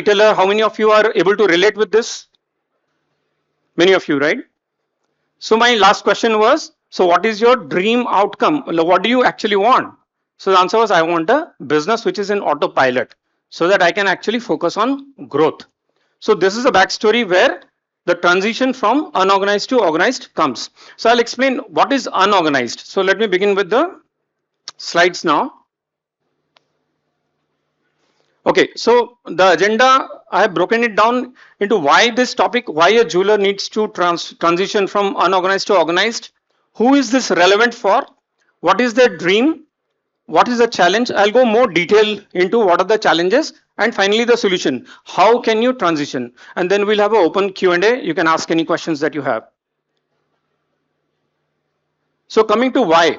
retailer, how many of you are able to relate with this? Many of you, right? So my last question was, so what is your dream outcome? What do you actually want? So the answer was, I want a business which is in autopilot so that I can actually focus on growth. So this is a backstory where the transition from unorganized to organized comes. So I'll explain what is unorganized. So let me begin with the slides now. Okay, so the agenda, I have broken it down into why this topic, why a jeweler needs to transition from unorganized to organized, who is this relevant for, what is their dream, what is the challenge. I'll go more detail into what are the challenges, and finally the solution. How can you transition? And then we'll have an open Q&A. You can ask any questions that you have. So coming to why.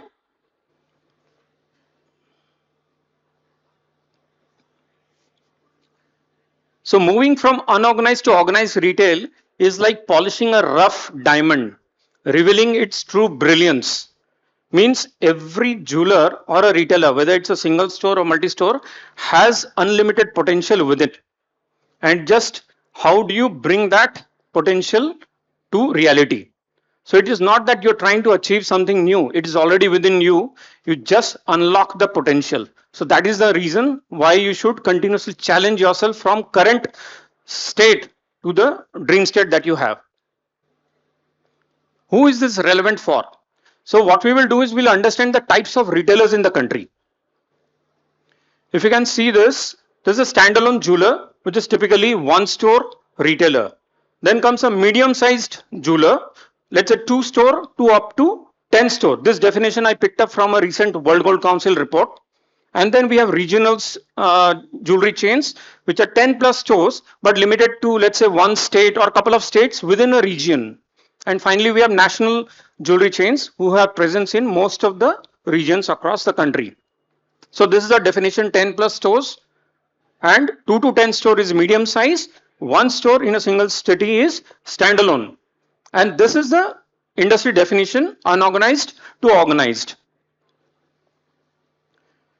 So moving from unorganized to organized retail is like polishing a rough diamond, revealing its true brilliance. Means every jeweler or a retailer, whether it's a single store or multi-store, has unlimited potential with it. And just how do you bring that potential to reality? So it is not that you're trying to achieve something new, it is already within you. You just unlock the potential. So that is the reason why you should continuously challenge yourself from current state to the dream state that you have. Who is this relevant for? So what we will do is we'll understand the types of retailers in the country. If you can see this, this is a standalone jeweler, which is typically one store retailer. Then comes a medium sized jeweler, let's say 2 store to up to 10 store. This definition I picked up from a recent World Gold Council report. And then we have regional jewelry chains, which are 10 plus stores, but limited to, let's say, one state or a couple of states within a region. And finally, we have national jewelry chains who have presence in most of the regions across the country. So this is the definition: 10 plus stores, and 2 to 10 store is medium size, 1 store in a single city is standalone. And this is the industry definition: unorganized to organized.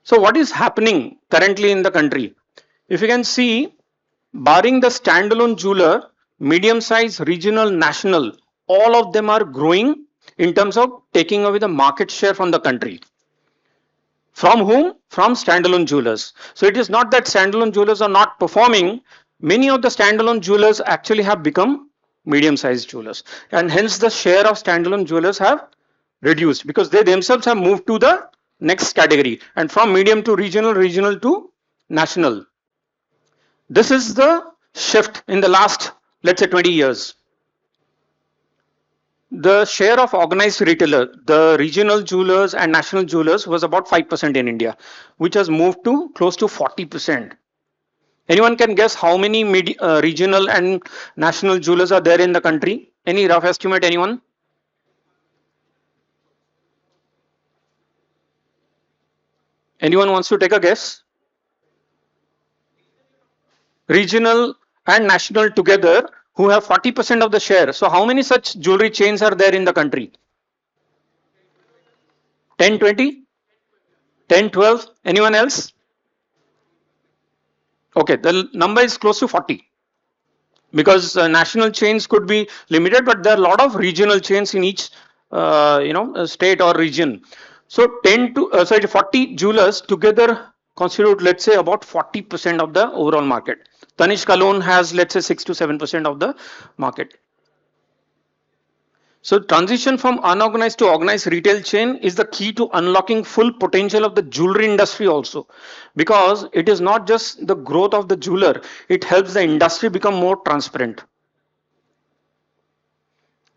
So what is happening currently in the country? If you can see, barring the standalone jeweler, medium size, regional, national, all of them are growing in terms of taking away the market share from the country. From whom? From standalone jewelers. So it is not that standalone jewelers are not performing. Many of the standalone jewelers actually have become medium sized jewelers, and hence the share of standalone jewelers have reduced because they themselves have moved to the next category, and from medium to regional, regional to national. This is the shift in the last, let's say, 20 years. The share of organized retailer, the regional jewelers and national jewelers, was about 5% in India, which has moved to close to 40%. Anyone can guess how many regional and national jewelers are there in the country? Any rough estimate, anyone? Anyone wants to take a guess? Regional and national together, who have 40% of the share. So how many such jewelry chains are there in the country? 10, 20? 10, 12? Anyone else? Okay, the number is close to 40 because national chains could be limited, but there are a lot of regional chains in each state or region. So 40 jewelers together constitute, let's say, about 40% of the overall market. Tanishq alone has, let's say, 6 to 7% of the market. So transition from unorganized to organized retail chain is the key to unlocking full potential of the jewelry industry also, because it is not just the growth of the jeweler, it helps the industry become more transparent.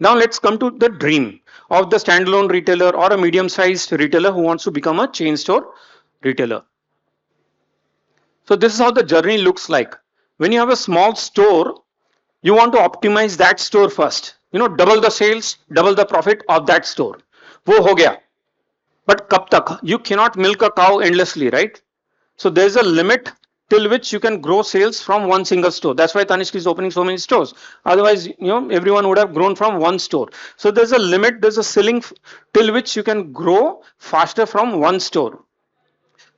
Now let's come to the dream of the standalone retailer or a medium sized retailer who wants to become a chain store retailer. So this is how the journey looks like. When you have a small store, you want to optimize that store first. Double the sales, double the profit of that store. वो हो गया. But कब तक? You cannot milk a cow endlessly, right? So there's a limit till which you can grow sales from one single store. That's why Tanishq is opening so many stores. Otherwise, everyone would have grown from one store. So there's a limit, there's a ceiling till which you can grow faster from one store.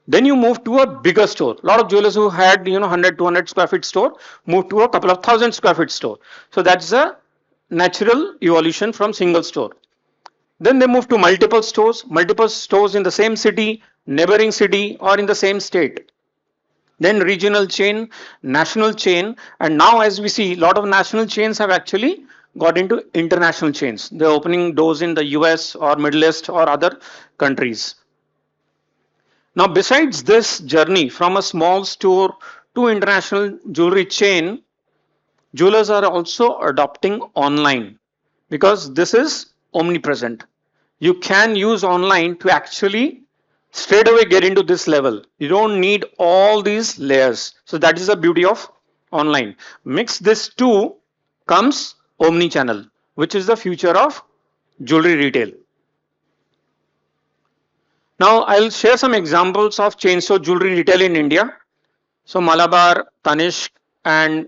Then you move to a bigger store. A lot of jewelers who had 100 200 square feet store moved to a couple of thousand square feet store. So that's a natural evolution from single store. Then they move to multiple stores in the same city, neighboring city, or in the same state. Then regional chain, national chain, and now as we see, a lot of national chains have actually got into international chains. They're opening doors in the US or Middle East or other countries. Now, besides this journey from a small store to international jewelry chain, jewelers are also adopting online because this is omnipresent. You can use online to actually straight away get into this level. You don't need all these layers. So that is the beauty of online. Mix this two, comes omni-channel, which is the future of jewelry retail. Now I'll share some examples of chain store jewelry retail in India. So Malabar, Tanishq, and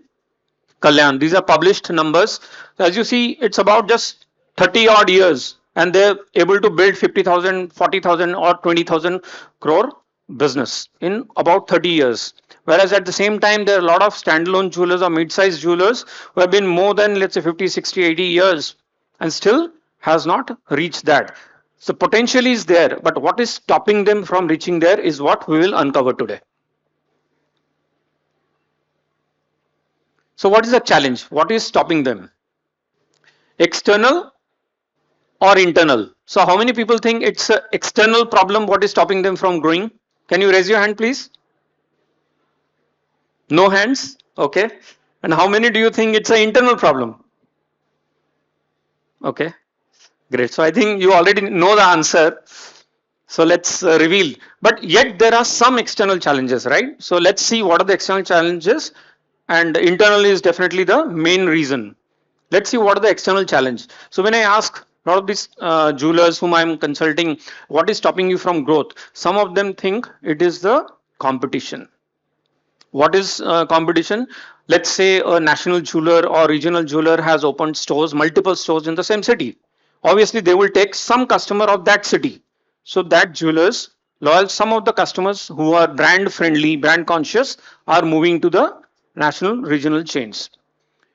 Kalyan. These are published numbers. As you see, it's about just 30 odd years, and they're able to build 50,000, 40,000, or 20,000 crore business in about 30 years. Whereas at the same time, there are a lot of standalone jewelers or mid-sized jewelers who have been more than, let's say, 50, 60, 80 years and still has not reached that. So potential is there, but what is stopping them from reaching there is what we will uncover today. So what is the challenge? What is stopping them? External or internal? So how many people think it's an external problem what is stopping them from growing? Can you raise your hand please? No hands? Okay. And how many do you think it's an internal problem? Okay. Great. So I think you already know the answer. So let's reveal. But yet there are some external challenges, right? So let's see what are the external challenges, and internal is definitely the main reason. Let's see what are the external challenge. So when I ask a lot of these jewelers whom I'm consulting, what is stopping you from growth? Some of them think it is the competition. What is competition? Let's say a national jeweler or regional jeweler has opened stores, multiple stores in the same city. Obviously, they will take some customer of that city. So that jewelers, loyal, some of the customers who are brand friendly, brand conscious, are moving to the national regional chains.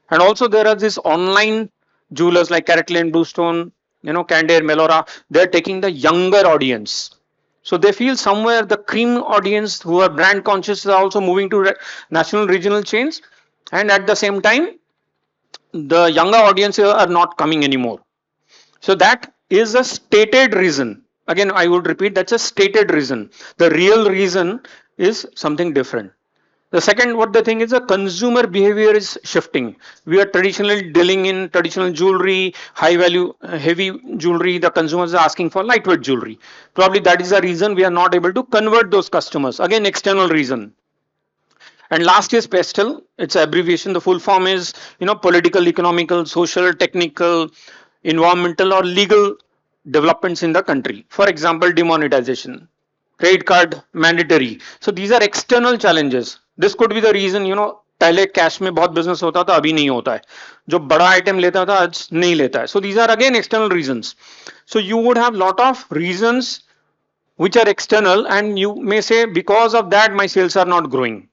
And also there are these online jewelers like Carrot Lane, Bluestone, Candere, Melora. They're taking the younger audience. So they feel somewhere the cream audience who are brand conscious are also moving to national regional chains, and at the same time the younger audience are not coming anymore. So that is a stated reason. Again, I would repeat, that's a stated reason. The real reason is something different. The second, what the thing is, the consumer behavior is shifting. We are traditionally dealing in traditional jewelry, high value, heavy jewelry. The consumers are asking for lightweight jewelry. Probably that is the reason we are not able to convert those customers. Again, external reason. And last is PESTEL. It's an abbreviation. The full form is, political, economical, social, technical, environmental, or legal developments in the country. For example, demonetization, credit card mandatory. So these are external challenges. This could be the reason, पहले cash में बहुत business होता था, अभी नहीं होता है. जो बड़ा आइटम लेता था आज नहीं लेता है. So these are again external reasons. So you would have lot of reasons which are external, and you may say because of that my sales are not growing.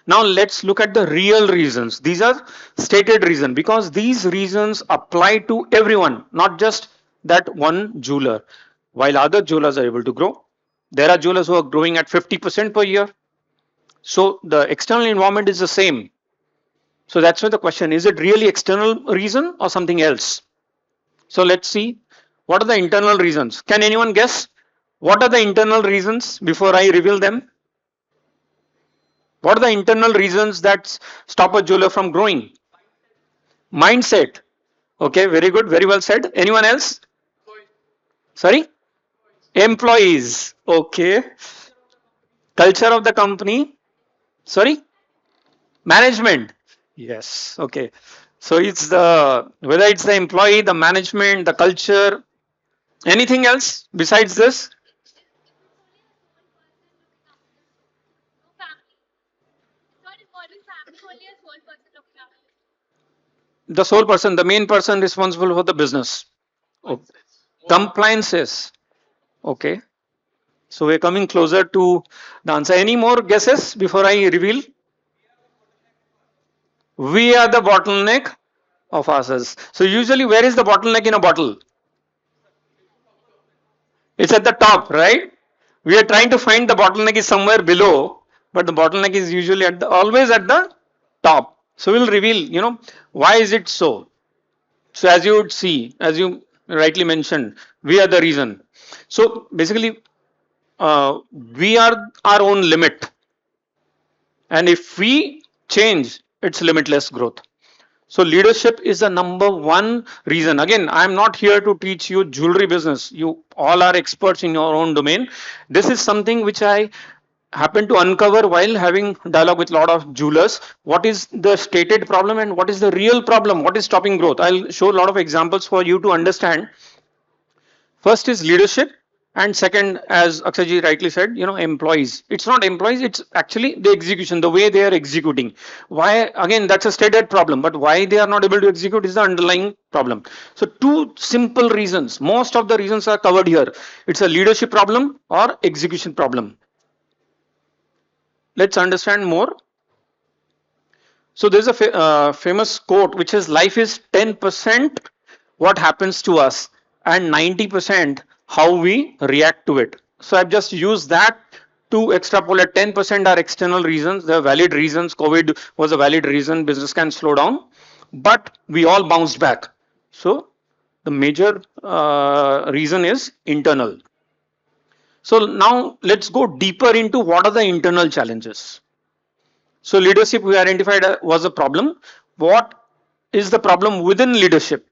Now let's look at the real reasons. These are stated reasons because these reasons apply to everyone, not just that one jeweler. While other jewelers are able to grow, there are jewelers who are growing at 50% per year. So the external environment is the same. So that's why the question, is it really external reason or something else? So let's see what are the internal reasons. Can anyone guess what are the internal reasons before I reveal them? What are the internal reasons that stop a jeweler from growing? Mindset. Okay, very good, very well said. Anyone else? Sorry? Employees. Okay. Culture of the company. Sorry? Management. Yes. Okay. So it's the, whether it's the employee, the management, the culture, anything else besides this? The sole person, the main person responsible for the business. Okay. Compliances. Okay. So we're coming closer to the answer. Any more guesses before I reveal? We are the bottleneck of ourselves. So usually where is the bottleneck in a bottle? It's at the top, right? We are trying to find the bottleneck is somewhere below, but the bottleneck is usually at the, always at the top. So we'll reveal, why is it so? So as you would see, as you rightly mentioned, we are the reason. So basically, we are our own limit, and if we change, it's limitless growth. So leadership is the number one reason. Again, I'm not here to teach you jewelry business. You all are experts in your own domain. This is something which I happen to uncover while having dialogue with a lot of jewelers. What is the stated problem and what is the real problem? What is stopping growth? I'll show a lot of examples for you to understand. First is leadership, and second, as Akshay rightly said, employees. It's not employees, it's actually the execution, the way they are executing. Why, again, that's a stated problem, but why they are not able to execute is the underlying problem. So two simple reasons, most of the reasons are covered here. It's a leadership problem or execution problem. Let's understand more. So there's a famous quote which is, life is 10% what happens to us and 90% how we react to it. So I've just used that to extrapolate. 10% are external reasons, they're valid reasons. COVID was a valid reason, business can slow down, but we all bounced back. So the major reason is internal. So now let's go deeper into what are the internal challenges. So leadership we identified was a problem. What is the problem within leadership?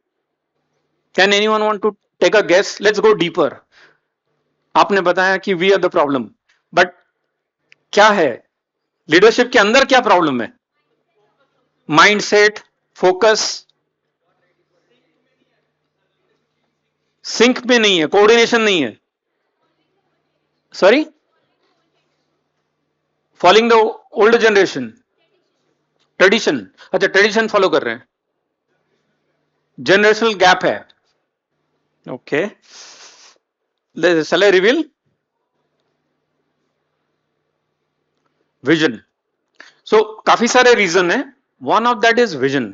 Can anyone want to take a guess? Let's go deeper. आपने बताया कि we are the problem, but क्या है leadership के अंदर? क्या problem है? Mindset, focus, sink में नहीं है, कोऑर्डिनेशन नहीं है. Sorry, following the old generation, tradition. अच्छा, ट्रेडिशन फॉलो कर रहे हैं, जनरेशनल गैप है. Okay, shall I reveal? Vision. So काफी सारे रीजन है. One of that is vision.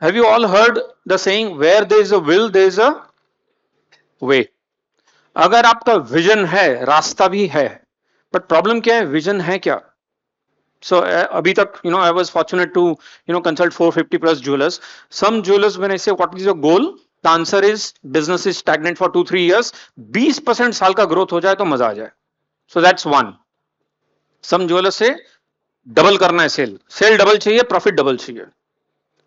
Have you all heard the saying, where there is a will there is a way. अगर आपका vision है, रास्ता भी है, बट प्रॉब्लम क्या है? विजन है क्या? So abhi tak, I was fortunate to consult 450 plus jewelers. Some jewelers, when I say what is your goal, the answer is business is stagnant for 2-3 years. 20% साल का growth हो जाए तो मजा आ जाए. So that's one. Some jewelers say double करना है cell, cell double चाहिए, प्रॉफिट डबल चाहिए.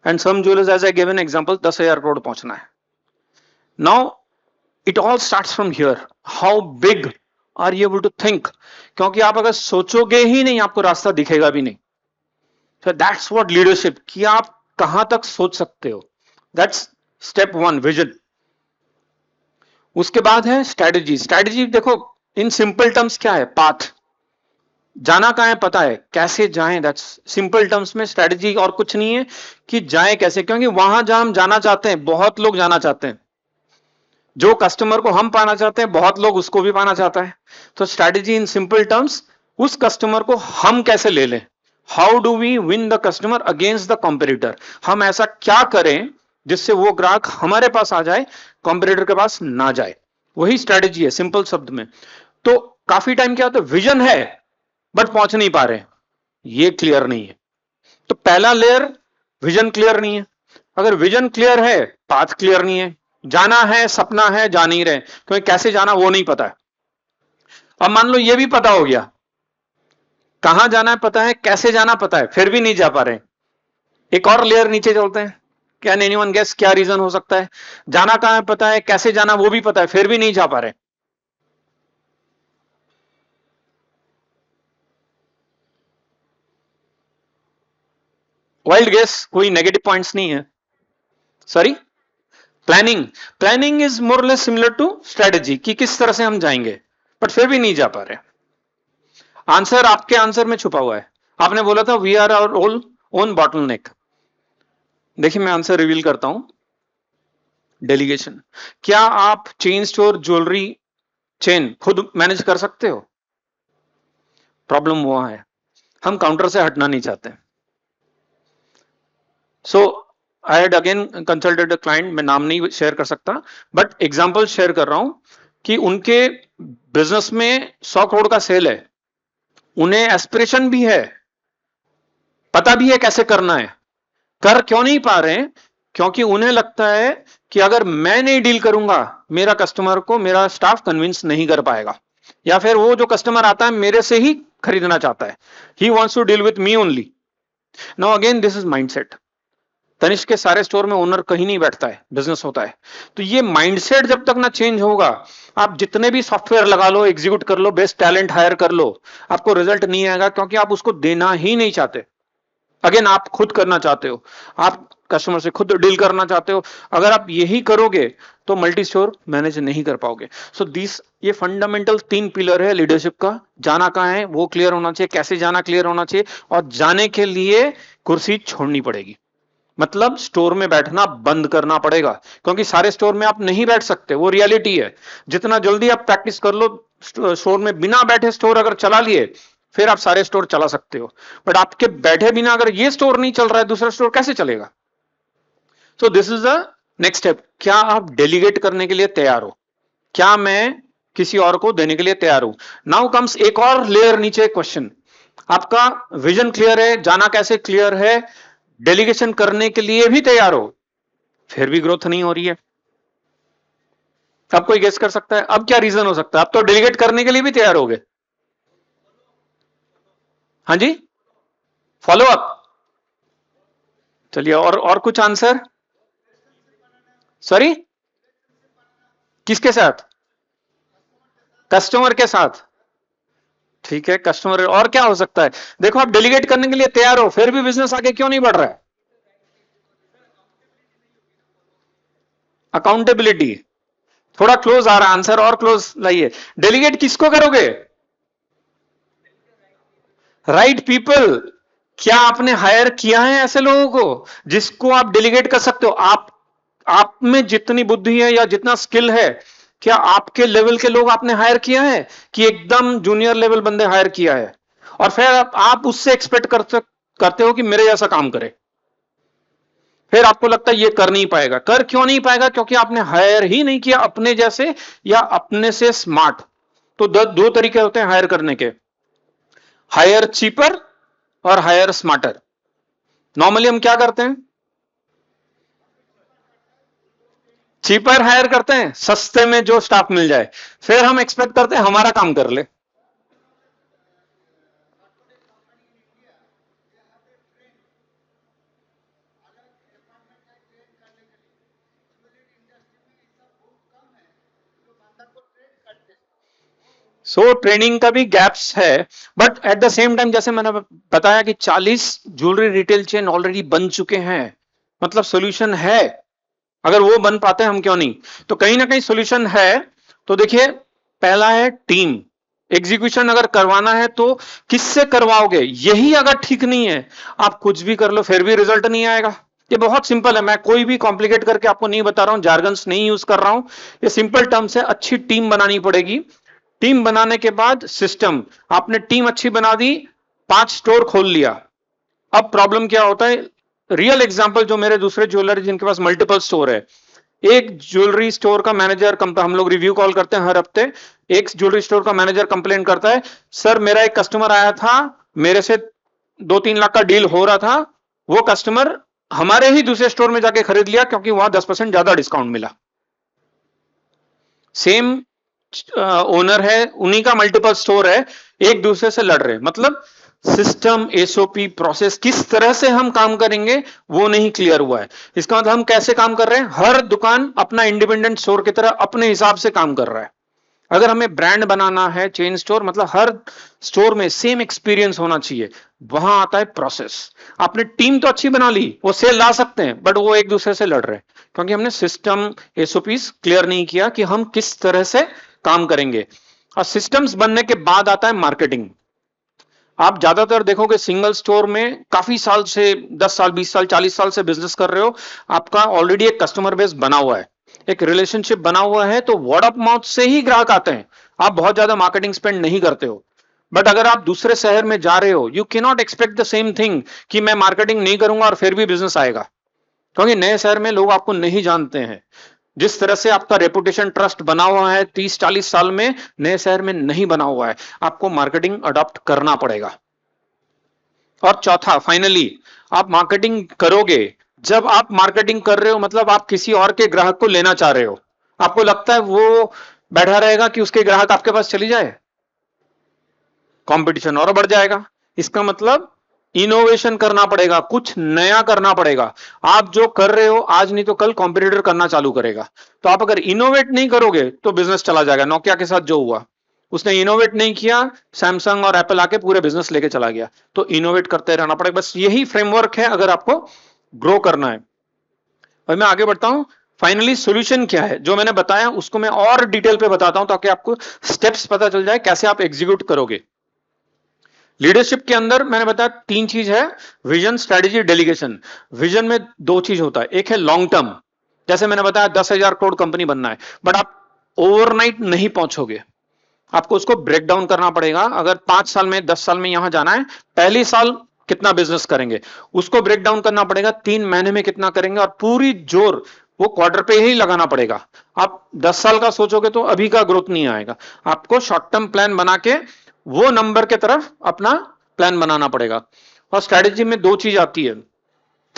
And some jewelers, as I gave an example, 10,000 crore पहुंचना है. Now it all starts from here. How big are you able to think? क्योंकि आप अगर सोचोगे ही नहीं, आपको रास्ता दिखेगा भी नहीं. So that's what leadership, कि आप कहां तक सोच सकते हो. That's step one, vision. उसके बाद है स्ट्रेटेजी. स्ट्रेटेजी देखो, इन सिंपल टर्म्स क्या है? पाथ. जाना कहां है पता है, कैसे जाएं. दैट्स सिंपल टर्म्स में स्ट्रेटेजी. और कुछ नहीं है कि जाएं कैसे, क्योंकि वहां जहां हम जाना चाहते हैं, बहुत लोग जाना चाहते हैं. जो कस्टमर को हम पाना चाहते हैं, बहुत लोग उसको भी पाना चाहता है. तो स्ट्रेटेजी इन सिंपल टर्म्स, उस कस्टमर को हम कैसे ले लें. How do we win the customer against the competitor. हम ऐसा क्या करें जिससे वो ग्राहक हमारे पास आ जाए, कॉम्पिटिटर के पास ना जाए. वही स्ट्रेटेजी है सिंपल शब्द में. तो काफी टाइम क्या होता है, विजन है बट पहुंच नहीं पा रहे, ये क्लियर नहीं है. तो पहला लेयर, विजन क्लियर नहीं है. अगर विजन क्लियर है, पाथ क्लियर नहीं है. जाना है, सपना है, जा नहीं रहे, क्योंकि कैसे जाना वो नहीं पता है. अब मान लो ये भी पता हो गया, कहां जाना है पता है, कैसे जाना पता है, फिर भी नहीं जा पा रहे. एक और लेयर नीचे चलते हैं. कैन एनीवन गेस क्या रीजन हो सकता है? जाना कहां है पता है, कैसे जाना वो भी पता है, फिर भी नहीं जा पा रहे. वाइल्ड गेस, कोई नेगेटिव पॉइंट्स नहीं है. Sorry, planning. Planning is more or less similar to strategy, कि किस तरह से हम जाएंगे, बट फिर भी नहीं जा पा रहे. आंसर आपके आंसर में छुपा हुआ है. आपने बोला था we are our own bottleneck. देखिए मैं आंसर रिवील करता हूं. डेलीगेशन. क्या आप चेन स्टोर ज्वेलरी चेन खुद मैनेज कर सकते हो? प्रॉब्लम वो है, हम काउंटर से हटना नहीं चाहते। So I had again consulted client, मैं नाम नहीं शेयर कर सकता, बट एग्जांपल शेयर कर रहा हूं कि उनके बिजनेस में 100 करोड़ का सेल है, उन्हें एस्पिरेशन भी है, पता भी है कैसे करना है, कर क्यों नहीं पा रहे हैं? क्योंकि उन्हें लगता है कि अगर मैं नहीं डील करूंगा, मेरा कस्टमर को मेरा स्टाफ कन्विंस नहीं कर पाएगा, या फिर वो जो कस्टमर आता है मेरे से ही खरीदना चाहता है, he wants to deal with me only. Now again this is mindset. Tanishq के सारे स्टोर में ओनर कहीं नहीं बैठता है, बिजनेस होता है। तो ये माइंडसेट जब तक ना चेंज होगा, आप जितने भी सॉफ्टवेयर लगा लो, एग्जीक्यूट कर लो, बेस्ट टैलेंट हायर कर लो, आपको रिजल्ट नहीं आएगा, क्योंकि आप उसको देना ही नहीं चाहते। अगेन आप खुद करना चाहते हो, आप कस्टमर से खुद डील करना चाहते हो। अगर आप यही करोगे तो मल्टी स्टोर मैनेज नहीं कर पाओगे। सो दिस, ये फंडामेंटल 3 पिलर है लीडरशिप का। जाना कहां है वो क्लियर होना चाहिए, कैसे जाना क्लियर होना चाहिए, और जाने के लिए कुर्सी छोड़नी पड़ेगी। मतलब स्टोर में बैठना बंद करना पड़ेगा, क्योंकि सारे स्टोर में आप नहीं बैठ सकते, वो रियलिटी है। जितना जल्दी आप प्रैक्टिस कर लो स्टोर में बिना बैठे, स्टोर अगर चला लिए, फिर आप सारे स्टोर चला सकते हो। बट आपके बैठे बिना अगर ये स्टोर नहीं चल रहा है, दूसरा स्टोर कैसे चलेगा? So this is the next step. क्या आप डेलीगेट करने के लिए तैयार हो? क्या मैं किसी और को देने के लिए तैयार हूं? नाउ कम्स एक और लेयर नीचे क्वेश्चन। आपका विजन क्लियर है, जाना कैसे क्लियर है, डेलीगेशन करने के लिए भी तैयार हो, फिर भी ग्रोथ नहीं हो रही है। अब कोई गेस कर सकता है अब क्या रीजन हो सकता है? अब तो डेलीगेट करने के लिए भी तैयार हो गए। हाँ जी, फॉलो अप। चलिए, और कुछ आंसर? सॉरी, किसके साथ? कस्टमर के साथ। ठीक है, कस्टमर, और क्या हो सकता है? देखो, आप डेलीगेट करने के लिए तैयार हो, फिर भी बिजनेस आगे क्यों नहीं बढ़ रहा है? अकाउंटेबिलिटी। थोड़ा क्लोज आ रहा है आंसर, और क्लोज लाइए। डेलीगेट किसको करोगे? Right people. क्या आपने हायर किया है ऐसे लोगों को जिसको आप डेलीगेट कर सकते हो? आप में जितनी बुद्धि है या जितना स्किल है, क्या आपके लेवल के लोग आपने हायर किया है, कि एकदम जूनियर लेवल बंदे हायर किया है, और फिर आप उससे एक्सपेक्ट करते हो कि मेरे जैसा काम करे? फिर आपको लगता है ये कर नहीं पाएगा। कर क्यों नहीं पाएगा? क्योंकि आपने हायर ही नहीं किया अपने जैसे या अपने से स्मार्ट। तो दो तरीके होते हैं हायर करने के, हायर चीपर और हायर स्मार्टर। नॉर्मली हम क्या करते हैं? चीपर हायर करते हैं, सस्ते में जो स्टाफ मिल जाए, फिर हम एक्सपेक्ट करते हैं हमारा काम कर ले। सो ट्रेनिंग का भी गैप्स है, but at the same time जैसे मैंने बताया कि 40 ज्वेलरी रिटेल चेन ऑलरेडी बन चुके हैं, मतलब सोल्यूशन है। अगर वो बन पाते हैं, हम क्यों नहीं? तो कहीं ना कहीं सोल्यूशन है। तो देखिए, पहला है टीम। एग्जीक्यूशन अगर करवाना है तो किससे करवाओगे? यही अगर ठीक नहीं है, आप कुछ भी कर लो फिर भी रिजल्ट नहीं आएगा। ये बहुत सिंपल है, मैं कोई भी कॉम्प्लिकेट करके आपको नहीं बता रहा हूं, जार्गन्स नहीं यूज कर रहा हूं। ये सिंपल टर्म्स है। अच्छी टीम बनानी पड़ेगी। टीम बनाने के बाद सिस्टम, आपने टीम अच्छी बना दी, 5 स्टोर खोल लिया। अब प्रॉब्लम क्या होता है? रियल एग्जांपल, जो मेरे दूसरे ज्वेलर जिनके पास मल्टीपल स्टोर है, एक ज्वेलरी स्टोर का मैनेजर, हम लोग रिव्यू कॉल करते हैं हर हफ्ते, एक ज्वेलरी स्टोर का मैनेजर कंप्लेन करता है, सर मेरा एक कस्टमर आया था, मेरे से 2-3 लाख का डील हो रहा था, वो कस्टमर हमारे ही दूसरे स्टोर में जाके खरीद लिया क्योंकि वहां 10% ज्यादा डिस्काउंट मिला। सेम ओनर है, उन्हीं का मल्टीपल स्टोर है, एक दूसरे से लड़ रहे। मतलब सिस्टम, एसओपी, प्रोसेस, किस तरह से हम काम करेंगे वो नहीं क्लियर हुआ है। इसका मतलब हम कैसे काम कर रहे हैं? हर दुकान अपना इंडिपेंडेंट स्टोर की तरह अपने हिसाब से काम कर रहा है। अगर हमें ब्रांड बनाना है, चेन स्टोर, मतलब हर स्टोर में सेम एक्सपीरियंस होना चाहिए। वहां आता है प्रोसेस। आपने टीम तो अच्छी बना ली, वो सेल ला सकते हैं, बट वो एक दूसरे से लड़ रहे हैं क्योंकि हमने सिस्टम, एसओपीस क्लियर नहीं किया कि हम किस तरह से काम करेंगे। और सिस्टम्स बनने के बाद आता है मार्केटिंग। आप ज्यादातर देखोगे सिंगल स्टोर में काफी साल से, 10 साल, 20 साल, 40 साल से बिजनेस कर रहे हो, आपका ऑलरेडी एक कस्टमर बेस बना हुआ है, एक रिलेशनशिप बना हुआ है, तो वर्ड ऑफ माउथ से ही ग्राहक आते हैं। आप बहुत ज्यादा मार्केटिंग स्पेंड नहीं करते हो, बट अगर आप दूसरे शहर में जा रहे हो, you can not expect the same thing कि मैं मार्केटिंग नहीं करूंगा और फिर भी बिजनेस आएगा, क्योंकि नए शहर में लोग आपको नहीं जानते हैं। जिस तरह से आपका रेपुटेशन ट्रस्ट बना हुआ है 30-40 साल में, नए शहर में नहीं बना हुआ है। आपको मार्केटिंग अडॉप्ट करना पड़ेगा। और चौथा, फाइनली, आप मार्केटिंग करोगे। जब आप मार्केटिंग कर रहे हो मतलब आप किसी और के ग्राहक को लेना चाह रहे हो, आपको लगता है वो बैठा रहेगा कि उसके ग्राहक आपके पास चली जाए, कंपटीशन और बढ़ जाएगा। इसका मतलब इनोवेशन करना पड़ेगा, कुछ नया करना पड़ेगा। आप जो कर रहे हो आज नहीं तो कल कॉम्पिटिटर करना चालू करेगा। तो आप अगर इनोवेट नहीं करोगे तो बिजनेस चला जाएगा। नोकिया के साथ जो हुआ, उसने इनोवेट नहीं किया, सैमसंग और एप्पल आके पूरे बिजनेस लेके चला गया। तो इनोवेट करते रहना पड़ेगा। बस यही फ्रेमवर्क है अगर आपको ग्रो करना है। और मैं आगे बढ़ता हूं। फाइनली सोल्यूशन क्या है, जो मैंने बताया उसको मैं और डिटेल पे बताता हूं ताकि आपको स्टेप्स पता चल जाए कैसे आप एग्जीक्यूट करोगे। लीडरशिप के अंदर मैंने बताया 3 चीज है, विजन, स्ट्रेटेजी, डेलीगेशन। विजन में 2 चीज होता है, एक है लॉन्ग टर्म, जैसे मैंने बताया 10,000 करोड़ कंपनी बनना है, बट आप ओवरनाइट नहीं पहुंचोगे। आपको उसको ब्रेक डाउन करना पड़ेगा। अगर 5 साल में 10 साल में यहां जाना है, पहली साल कितना बिजनेस करेंगे उसको ब्रेक डाउन करना पड़ेगा, 3 महीने में कितना करेंगे, और पूरी जोर वो क्वार्टर पे ही लगाना पड़ेगा। आप 10 साल का सोचोगे तो अभी का ग्रोथ नहीं आएगा। आपको शॉर्ट टर्म प्लान बना के वो नंबर के तरफ अपना प्लान बनाना पड़ेगा। और स्ट्रेटेजी में 2 चीज आती है,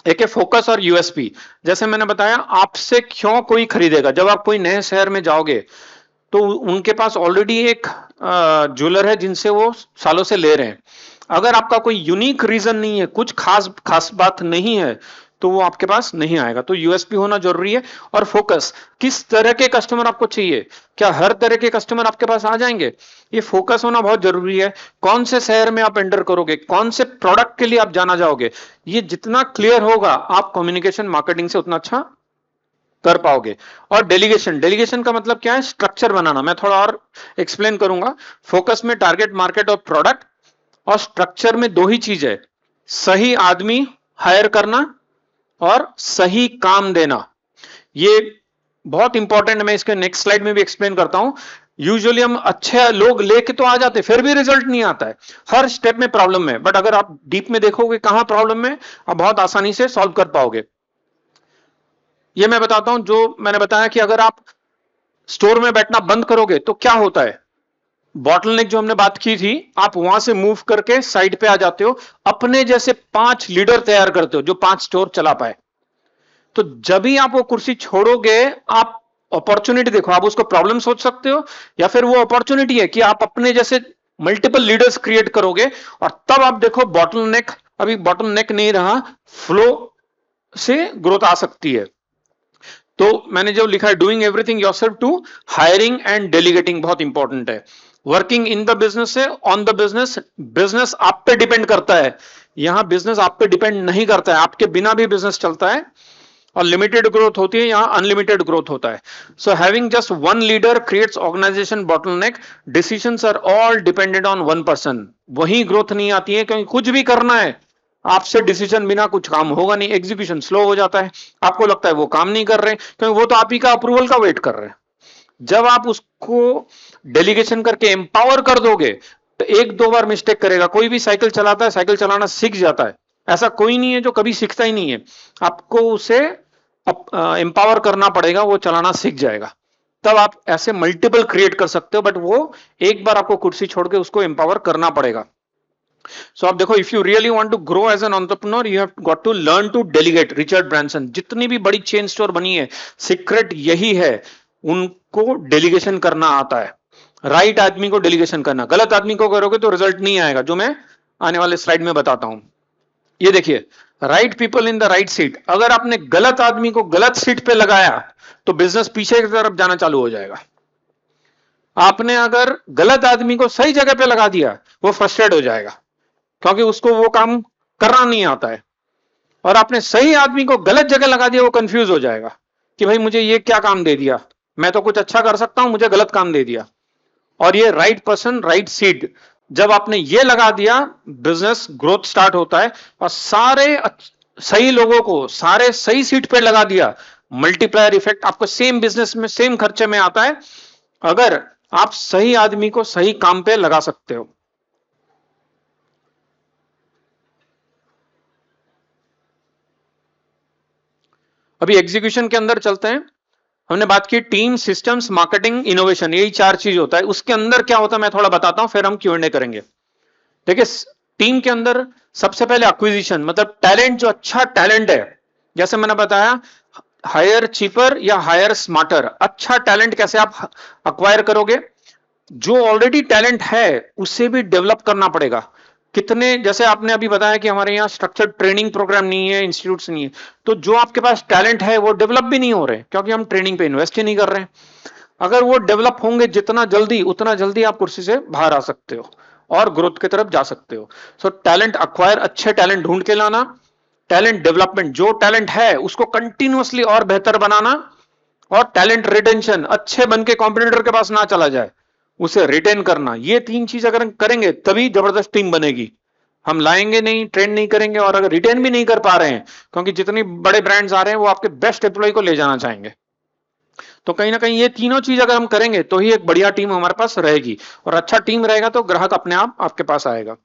एक है फोकस और यूएसपी। जैसे मैंने बताया, आपसे क्यों कोई खरीदेगा। जब आप कोई नए शहर में जाओगे तो उनके पास ऑलरेडी एक ज्वेलर है जिनसे वो सालों से ले रहे हैं। अगर आपका कोई यूनिक रीजन नहीं है, कुछ खास खास बात नहीं है, तो वो आपके पास नहीं आएगा। तो यूएसपी होना जरूरी है। और फोकस, किस तरह के कस्टमर आपको चाहिए, क्या हर तरह के कस्टमर आपके पास आ जाएंगे, ये फोकस होना बहुत जरूरी है। कौन से शहर में आप एंटर करोगे, कौन से प्रोडक्ट के लिए आप जाना चाहोगे, ये जितना क्लियर होगा आप कम्युनिकेशन मार्केटिंग से उतना अच्छा कर पाओगे। और डेलीगेशन, डेलीगेशन का मतलब क्या है, स्ट्रक्चर बनाना। मैं थोड़ा और एक्सप्लेन करूंगा। फोकस में टारगेट मार्केट और प्रोडक्ट, और स्ट्रक्चर में 2 ही चीज है, सही आदमी हायर करना और सही काम देना। ये बहुत इंपॉर्टेंट है। मैं इसके नेक्स्ट स्लाइड में भी एक्सप्लेन करता हूं। यूजुअली हम अच्छे लोग लेके तो आ जाते, फिर भी रिजल्ट नहीं आता है, हर स्टेप में प्रॉब्लम है। बट अगर आप डीप में देखोगे कहां प्रॉब्लम है, आप बहुत आसानी से सॉल्व कर पाओगे। ये मैं बताता हूं। जो मैंने बताया कि अगर आप स्टोर में बैठना बंद करोगे तो क्या होता है, बॉटलनेक जो हमने बात की थी, आप वहां से मूव करके साइड पे आ जाते हो, अपने जैसे 5 लीडर तैयार करते हो जो 5 स्टोर चला पाए। तो जब भी आप वो कुर्सी छोड़ोगे, आप अपॉर्चुनिटी देखो, आप उसको प्रॉब्लम सोच सकते हो या फिर वो अपॉर्चुनिटी है कि आप अपने जैसे मल्टीपल लीडर्स क्रिएट करोगे। और तब आप देखो बॉटलनेक अभी बॉटलनेक नहीं रहा, फ्लो से ग्रोथ आ सकती है। तो मैंने जो लिखा है, doing everything yourself to hiring and delegating, बहुत इंपॉर्टेंट है। वर्किंग इन द बिजनेस से ऑन द बिजनेस, बिजनेस आप पे डिपेंड करता है, यहां बिजनेस आप पे डिपेंड नहीं करता है, आपके बिना भी बिजनेस चलता है। और लिमिटेड ग्रोथ होती है, यहां अनलिमिटेड ग्रोथ होता है। So having just one leader creates organization bottleneck, decisions are all dependent on one person. वही ग्रोथ नहीं आती है, क्योंकि कुछ भी करना है आपसे डिसीजन बिना कुछ काम होगा नहीं, एग्जीक्यूशन स्लो हो जाता है। आपको लगता है वो काम नहीं कर रहे, क्योंकि वो तो आप ही का अप्रूवल का वेट कर रहे हैं। जब आप उसको डेलीगेशन करके एम्पावर कर दोगे तो 1-2 बार मिस्टेक करेगा। कोई भी साइकिल चलाता है, साइकिल चलाना सीख जाता है, ऐसा कोई नहीं है जो कभी सीखता ही नहीं है। आपको उसे एम्पावर करना पड़ेगा, वो चलाना सीख जाएगा। तब आप ऐसे मल्टीपल क्रिएट कर सकते हो, बट वो एक बार आपको कुर्सी छोड़ के उसको एम्पावर करना पड़ेगा। सो आप देखो, if you really want to grow as an entrepreneur, you have got to learn to delegate. Richard Branson, जितनी भी बड़ी चेन स्टोर बनी है, सीक्रेट यही है, उनको डेलीगेशन करना आता है। राइट आदमी को डेलीगेशन करना, गलत आदमी को करोगे तो रिजल्ट नहीं आएगा, जो मैं आने वाले स्लाइड में बताता हूं। ये देखिए, right people in the right seat. अगर आपने गलत आदमी को गलत सीट पे लगाया तो बिजनेस पीछे की तरफ जाना चालू हो जाएगा। आपने अगर गलत आदमी को सही जगह पे लगा दिया, वो फ्रस्ट्रेट हो जाएगा, क्योंकि उसको वो काम करना नहीं आता है। और आपने सही आदमी को गलत जगह लगा दिया, वो कंफ्यूज हो जाएगा कि भाई मुझे ये क्या काम दे दिया, मैं तो कुछ अच्छा कर सकता हूं, मुझे गलत काम दे दिया। और ये राइट पर्सन राइट सीट, जब आपने ये लगा दिया, बिजनेस ग्रोथ स्टार्ट होता है। और सारे सही लोगों को सारे सही सीट पे लगा दिया, मल्टीप्लायर इफेक्ट आपको सेम बिजनेस में सेम खर्चे में आता है। अगर आप सही आदमी को सही काम पे लगा सकते हो। अभी एग्जीक्यूशन के अंदर चलते हैं। हमने बात की टीम, सिस्टम्स, मार्केटिंग, इनोवेशन, यही 4 चीज होता है। उसके अंदर क्या होता है मैं थोड़ा बताता हूं, फिर हम Q&A करेंगे। देखिए टीम के अंदर सबसे पहले एक्विजिशन, मतलब टैलेंट, जो अच्छा टैलेंट है, जैसे मैंने बताया हायर चीपर या हायर स्मार्टर। अच्छा टैलेंट कैसे आप अक्वायर करोगे? जो ऑलरेडी टैलेंट है उसे भी डेवलप करना पड़ेगा। कितने, जैसे आपने अभी बताया कि हमारे यहाँ स्ट्रक्चर्ड ट्रेनिंग प्रोग्राम नहीं है, इंस्टीट्यूट्स नहीं है, तो जो आपके पास टैलेंट है वो डेवलप भी नहीं हो रहे क्योंकि हम ट्रेनिंग पे इन्वेस्ट ही नहीं कर रहे हैं। अगर वो डेवलप होंगे जितना जल्दी, उतना जल्दी आप कुर्सी से बाहर आ सकते हो और ग्रोथ की तरफ जा सकते हो। सो टैलेंट अक्वायर, अच्छे टैलेंट ढूंढ के लाना, टैलेंट डेवलपमेंट, जो टैलेंट है उसको कंटिन्यूअसली और बेहतर बनाना, और टैलेंट रिटेंशन, अच्छे बन के कॉम्पिटिटर के पास ना चला जाए, उसे रिटेन करना। ये 3 चीज अगर करेंगे तभी जबरदस्त टीम बनेगी। हम लाएंगे नहीं, ट्रेन नहीं करेंगे और अगर रिटेन भी नहीं कर पा रहे हैं, क्योंकि जितने बड़े ब्रांड्स आ रहे हैं वो आपके बेस्ट एम्प्लॉय को ले जाना चाहेंगे, तो कहीं ना कहीं ये तीनों चीज अगर हम करेंगे तो ही एक बढ़िया टीम हमारे पास रहेगी, और अच्छा टीम रहेगा तो ग्राहक अपने आप आपके पास आएगा।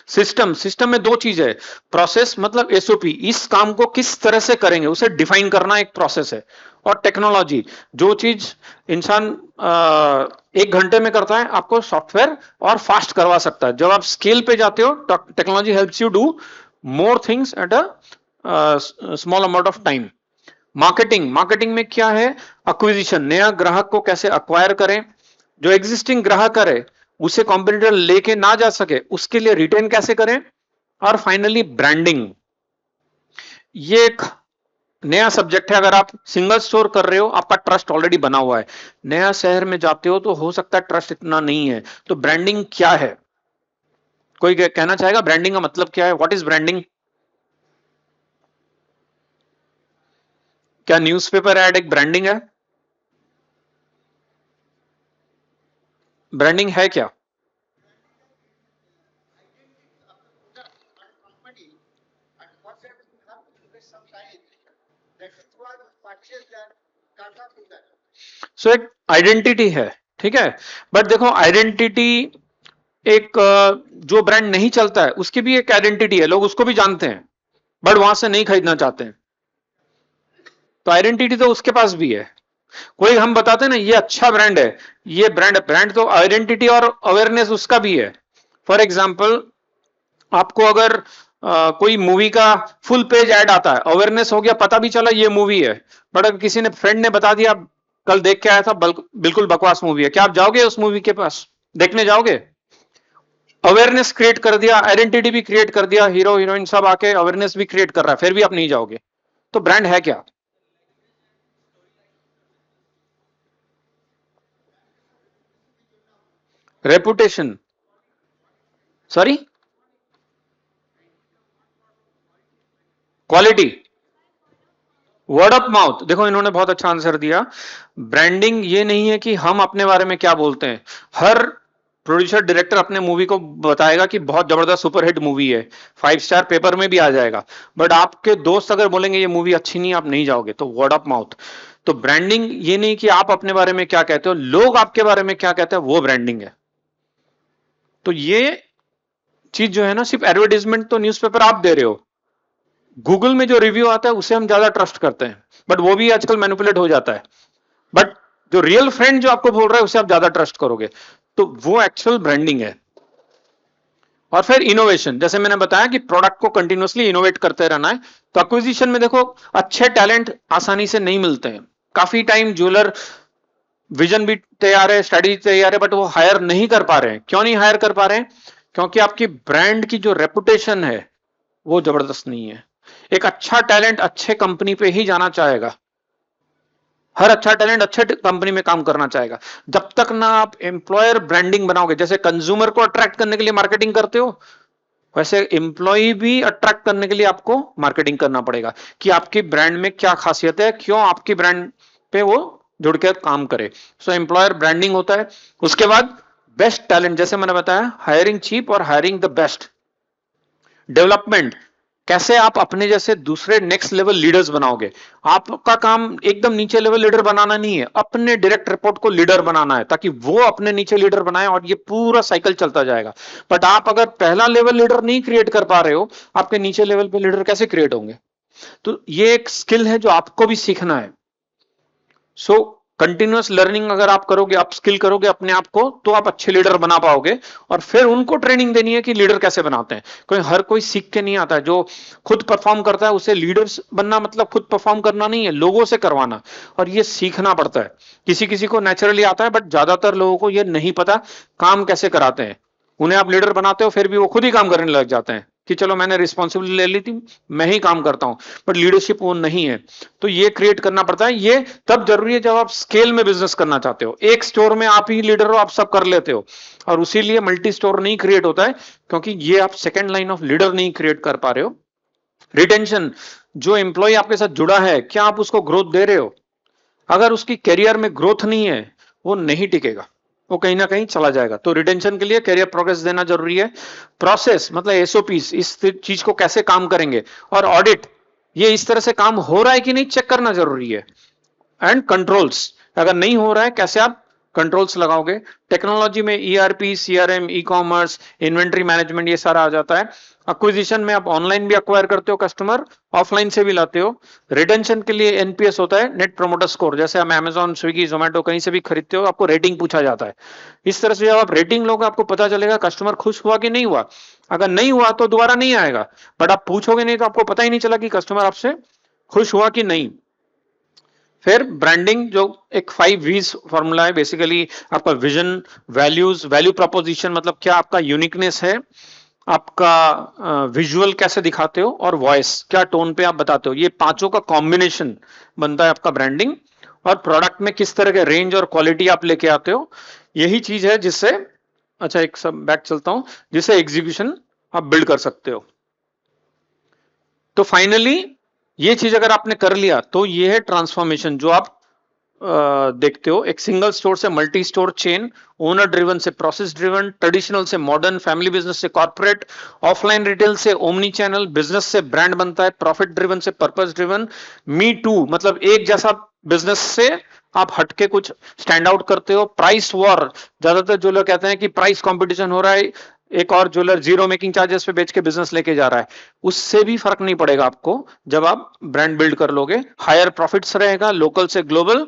सिस्टम, सिस्टम में 2 चीज है, प्रोसेस मतलब एसओपी, इस काम को किस तरह से करेंगे उसे डिफाइन करना एक प्रोसेस है, और टेक्नोलॉजी, जो चीज इंसान 1 घंटे में करता है आपको सॉफ्टवेयर और फास्ट करवा सकता है। जब आप स्केल पे जाते हो technology helps you do more things at a small amount of time. Marketing, marketing में क्या है? एक्विजिशन, नया ग्राहक को कैसे अक्वायर करें, जो एग्जिस्टिंग ग्राहक है उसे कॉम्पिटिटर लेके ना जा सके उसके लिए रिटेन कैसे करें, और फाइनली ब्रांडिंग। ये एक नया सब्जेक्ट है। अगर आप सिंगल स्टोर कर रहे हो आपका ट्रस्ट ऑलरेडी बना हुआ है, नया शहर में जाते हो तो हो सकता है ट्रस्ट इतना नहीं है, तो ब्रांडिंग क्या है? कोई कहना चाहेगा ब्रांडिंग का मतलब क्या है? What is branding? क्या न्यूज़पेपर ऐड एक ब्रांडिंग है? ब्रांडिंग है क्या? सो एक आइडेंटिटी है, ठीक है। बट देखो आइडेंटिटी एक जो ब्रांड नहीं चलता है उसकी भी एक आइडेंटिटी है, लोग उसको भी जानते हैं बट वहां से नहीं खरीदना चाहते हैं, तो आइडेंटिटी तो उसके पास भी है। कोई हम बताते हैं ना ये अच्छा ब्रांड है, ये ब्रांड, ब्रांड तो आइडेंटिटी और अवेयरनेस उसका भी है। फॉर एग्जाम्पल आपको अगर कोई मूवी का फुल पेज ऐड आता है, अवेयरनेस हो गया, पता भी चला ये मूवी है, बट अगर किसी ने फ्रेंड ने बता दिया कल देख के आया था बिल्कुल बकवास मूवी है, क्या आप जाओगे उस मूवी के पास देखने जाओगे? अवेयरनेस क्रिएट कर दिया, आइडेंटिटी भी क्रिएट कर दिया, हीरो हीरोइन सब आके अवेयरनेस भी क्रिएट कर रहा है, फिर भी आप नहीं जाओगे, तो ब्रांड है क्या? Reputation, sorry, quality, word of mouth. देखो इन्होंने बहुत अच्छा आंसर दिया। ब्रांडिंग ये नहीं है कि हम अपने बारे में क्या बोलते हैं, हर प्रोड्यूसर डायरेक्टर अपने मूवी को बताएगा कि बहुत जबरदस्त सुपरहिट मूवी है, 5 स्टार पेपर में भी आ जाएगा, बट आपके दोस्त अगर बोलेंगे ये मूवी अच्छी नहीं, आप नहीं जाओगे, तो वर्ड ऑफ माउथ। तो ब्रांडिंग ये नहीं कि आप अपने बारे में क्या कहते हो, लोग आपके बारे में क्या कहते हैं, वो ब्रांडिंग है। तो ये चीज जो है ना, सिर्फ एडवर्टीजमेंट तो न्यूज़पेपर आप दे रहे हो, गूगल में जो रिव्यू आता है उसे हम ज्यादा ट्रस्ट करते हैं, बट वो भी आजकल मैनिपुलेट हो जाता है। बट जो रियल फ्रेंड जो आपको बोल रहा है उसे आप ज्यादा ट्रस्ट करोगे, तो वो एक्चुअल ब्रांडिंग है। और फिर इनोवेशन, जैसे मैंने बताया कि प्रोडक्ट को कंटिन्यूअसली इनोवेट करते रहना है। तो एक्विजिशन में देखो अच्छे टैलेंट आसानी से नहीं मिलते हैं, काफी टाइम ज्वेलर विजन भी तैयार है, स्ट्रेटजी तैयार है, बट वो हायर नहीं कर पा रहे हैं। क्यों नहीं हायर कर पा रहे हैं? क्योंकि आपकी ब्रांड की जो रेपुटेशन है वो जबरदस्त नहीं है। एक अच्छा टैलेंट अच्छे कंपनी पे ही जाना चाहेगा, हर अच्छा टैलेंट अच्छे कंपनी में काम करना चाहेगा। जब तक ना आप एम्प्लॉयर ब्रांडिंग बनाओगे, जैसे कंज्यूमर को अट्रैक्ट करने के लिए मार्केटिंग करते हो, वैसे एम्प्लॉय भी अट्रैक्ट करने के लिए आपको मार्केटिंग करना पड़ेगा कि आपकी ब्रांड में क्या खासियत है, क्यों आपकी ब्रांड पे वो जुड़ के काम करे। सो एम्प्लॉयर ब्रांडिंग होता है। उसके बाद बेस्ट टैलेंट, जैसे मैंने बताया हायरिंग चीप और हायरिंग द बेस्ट। डेवलपमेंट, कैसे आप अपने जैसे दूसरे नेक्स्ट लेवल लीडर्स बनाओगे। आपका काम एकदम नीचे लेवल लीडर बनाना नहीं है, अपने डायरेक्ट रिपोर्ट को लीडर बनाना है ताकि वो अपने नीचे लीडर बनाए और ये पूरा साइकिल चलता जाएगा। बट आप अगर पहला लेवल लीडर नहीं क्रिएट कर पा रहे हो, आपके नीचे लेवल पे लीडर कैसे क्रिएट होंगे। तो ये एक स्किल है जो आपको भी सीखना है। सो कंटिन्यूअस लर्निंग अगर आप करोगे, आप स्किल करोगे अपने आप को, तो आप अच्छे लीडर बना पाओगे। और फिर उनको ट्रेनिंग देनी है कि लीडर कैसे बनाते हैं। हर कोई सीख के नहीं आता है। जो खुद परफॉर्म करता है उसे लीडर्स बनना मतलब खुद परफॉर्म करना नहीं है, लोगों से करवाना। और ये सीखना पड़ता है। किसी किसी को नेचुरली आता है, बट ज्यादातर लोगों को ये नहीं पता काम कैसे कराते हैं। उन्हें आप लीडर बनाते हो, फिर भी वो खुद ही काम करने लग जाते हैं कि चलो मैंने रिस्पॉन्सिबिलिटी ले ली थी, मैं ही काम करता हूं। बट लीडरशिप वो नहीं है। तो ये क्रिएट करना पड़ता है। ये तब जरूरी है जब आप स्केल में बिजनेस करना चाहते हो। एक स्टोर में आप ही लीडर हो, आप सब कर लेते हो, और उसीलिए मल्टी स्टोर नहीं क्रिएट होता है, क्योंकि ये आप सेकेंड लाइन ऑफ लीडर नहीं क्रिएट कर पा रहे हो। रिटेंशन, जो एम्प्लॉय आपके साथ जुड़ा है, क्या आप उसको ग्रोथ दे रहे हो। अगर उसकी करियर में ग्रोथ नहीं है, वो नहीं टिकेगा, वो कहीं ना कहीं चला जाएगा। तो रिटेंशन के लिए करियर प्रोग्रेस देना जरूरी है। प्रोसेस मतलब एसओपीस, इस चीज को कैसे काम करेंगे। और ऑडिट, ये इस तरह से काम हो रहा है कि नहीं चेक करना जरूरी है। एंड कंट्रोल्स, अगर नहीं हो रहा है कैसे आप कंट्रोल्स लगाओगे। टेक्नोलॉजी में ERP, CRM, e commerce, inventory management, ये सारा आ जाता है। एक्विजिशन में आप ऑनलाइन भी अक्वायर करते हो कस्टमर, ऑफलाइन से भी लाते हो। रिटेंशन के लिए एनपीएस होता है, नेट प्रोमोटर स्कोर। जैसे हम अमेजॉन, स्विगी, जोमेटो कहीं से भी खरीदते हो, आपको रेटिंग पूछा जाता है। इस तरह से जब आप रेटिंग लोगे, आपको पता चलेगा कस्टमर खुश हुआ कि नहीं हुआ। अगर नहीं हुआ तो दोबारा नहीं आएगा, बट आप पूछोगे नहीं तो आपको पता ही नहीं चला कि कस्टमर आपसे खुश हुआ कि नहीं। फिर ब्रांडिंग, जो एक 5 V's फॉर्मूला है बेसिकली। आपका विजन, वैल्यूज, वैल्यू प्रपोजिशन मतलब क्या आपका यूनिकनेस है, आपका विजुअल कैसे दिखाते हो, और वॉइस, क्या टोन पे आप बताते हो। ये पांचों का कॉम्बिनेशन बनता है आपका ब्रांडिंग। और प्रोडक्ट में किस तरह के रेंज और क्वालिटी आप लेके आते हो, यही चीज है जिससे, अच्छा एक सब बैक चलता हूं, जिससे एग्जीक्यूशन आप बिल्ड कर सकते हो। तो फाइनली ये चीज अगर आपने कर लिया, तो ये है ट्रांसफॉर्मेशन जो आप देखते हो। एक सिंगल स्टोर से multi store chain, owner driven से प्रोसेस ड्रिवन, ट्रेडिशनल से मॉडर्न, फैमिली बिजनेस से कॉर्पोरेट, ऑफलाइन रिटेल से ओमनी चैनल, बिजनेस से ब्रांड बनता है, प्रॉफिट ड्रिवन से पर्पस ड्रिवन, मी टू मतलब एक जैसा बिजनेस से आप हटके कुछ स्टैंड आउट करते हो। प्राइस वॉर, ज्यादातर जो लोग कहते हैं कि प्राइस कंपटीशन हो रहा है, एक और ज्वेलर जीरो मेकिंग चार्जेस पे बेच के बिजनेस लेके जा रहा है, उससे भी फर्क नहीं पड़ेगा आपको जब आप ब्रांड बिल्ड कर लोगे। हायर प्रॉफिट्स रहेगा, लोकल से ग्लोबल,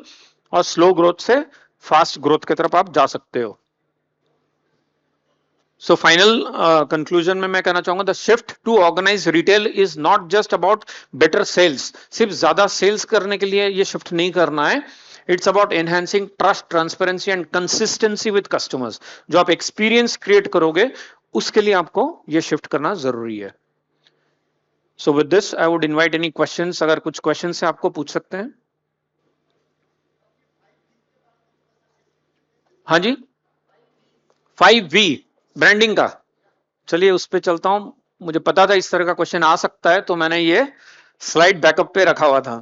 और स्लो ग्रोथ से फास्ट ग्रोथ की तरफ आप जा सकते हो। सो फाइनल कंक्लूजन में मैं कहना चाहूंगा, the shift to organize retail is not just about better sales. सिर्फ ज्यादा सेल्स करने के लिए ये शिफ्ट नहीं करना है। It's about enhancing trust, transparency and consistency with customers. जो आप एक्सपीरियंस क्रिएट करोगे, उसके लिए आपको ये शिफ्ट करना जरूरी है। So with this I would invite any questions. अगर कुछ क्वेश्चंस है आपको पूछ सकते हैं। हाँ जी, 5V ब्रांडिंग का। चलिए उस पे चलता हूं। मुझे पता था इस तरह का क्वेश्चन आ सकता है, तो मैंने ये स्लाइड बैकअप पे रखा हुआ था।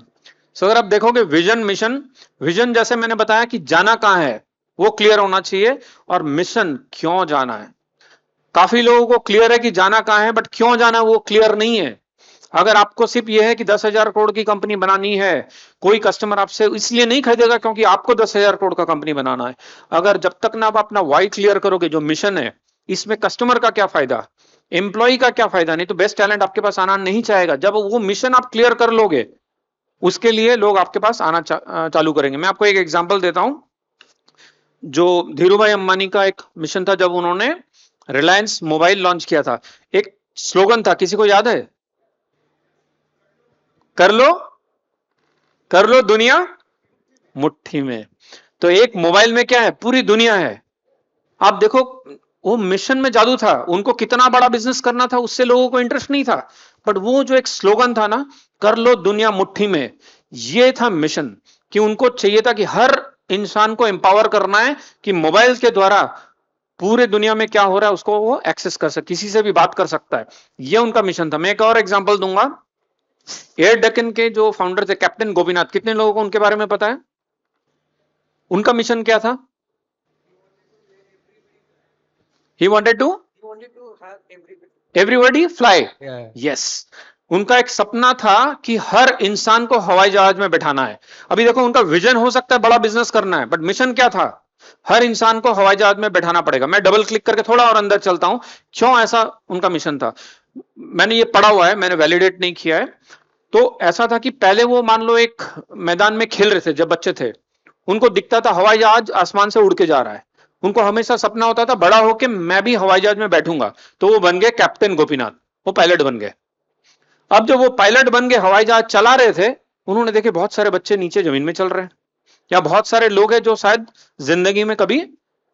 सो अगर आप देखोगे विजन, मिशन, विजन जैसे मैंने बताया कि जाना कहां है वो क्लियर होना चाहिए, और मिशन क्यों जाना है। काफी लोगों को क्लियर है कि जाना कहां है, बट क्यों जाना है वो क्लियर नहीं है। अगर आपको सिर्फ यह है कि 10,000 करोड़ की कंपनी बनानी है, कोई कस्टमर आपसे इसलिए नहीं खरीदेगा क्योंकि आपको 10,000 करोड़ का कंपनी बनाना है। अगर जब तक ना आप अपना वाई क्लियर करोगे, जो मिशन है, इसमें कस्टमर का क्या फायदा, एम्प्लॉय का क्या फायदा, नहीं तो बेस्ट टैलेंट आपके पास आना नहीं चाहेगा। जब वो मिशन आप क्लियर कर लोगे, उसके लिए लोग आपके पास आना चालू करेंगे। मैं आपको एक एग्जांपल देता हूं। जो धीरू भाई अंबानी का एक मिशन था, जब उन्होंने रिलायंस मोबाइल लॉन्च किया था, एक स्लोगन था, किसी को याद है, कर लो, कर लो दुनिया मुट्ठी में। तो एक मोबाइल में क्या है, पूरी दुनिया है। आप देखो, वो मिशन में जादू था। उनको कितना बड़ा बिजनेस करना था, उससे लोगों को इंटरेस्ट नहीं था, बट वो जो एक स्लोगन था ना, कर लो दुनिया मुट्ठी में, ये था मिशन। कि उनको चाहिए था कि हर इंसान को एम्पावर करना है कि मोबाइल के द्वारा पूरे दुनिया में क्या हो रहा है उसको वो एक्सेस कर सके, किसी से भी बात कर सकता है। ये उनका मिशन था। मैं एक और एग्जांपल दूंगा। एयर डेक्कन के जो फाउंडर थे कैप्टन गोपीनाथ, कितने लोगों को उनके बारे में पता है। उनका मिशन क्या था। He wanted to He wanted to have everybody. Everybody fly. Yeah. Yes, उनका एक सपना था कि हर इंसान को हवाई जहाज में बैठाना है। अभी देखो उनका विजन हो सकता है बड़ा बिजनेस करना है, बट मिशन क्या था? हर इंसान को हवाई जहाज में बैठाना पड़ेगा। मैं डबल क्लिक करके थोड़ा और अंदर चलता हूं, क्यों ऐसा उनका मिशन था। मैंने ये पढ़ा हुआ है, मैंने वैलिडेट नहीं किया है। तो ऐसा था कि पहले वो मान लो एक मैदान में खेल रहे थे जब बच्चे थे, उनको दिखता था हवाई जहाज आसमान से उड़ के जा रहा है, उनको हमेशा सपना होता था बड़ा होके मैं भी हवाई जहाज में बैठूंगा। तो वो बन गए कैप्टन गोपीनाथ, वो पायलट बन गए। अब जब वो पायलट बन के हवाई जहाज चला रहे थे, उन्होंने देखे बहुत सारे बच्चे नीचे जमीन में चल रहे हैं, या बहुत सारे लोग हैं जो शायद जिंदगी में कभी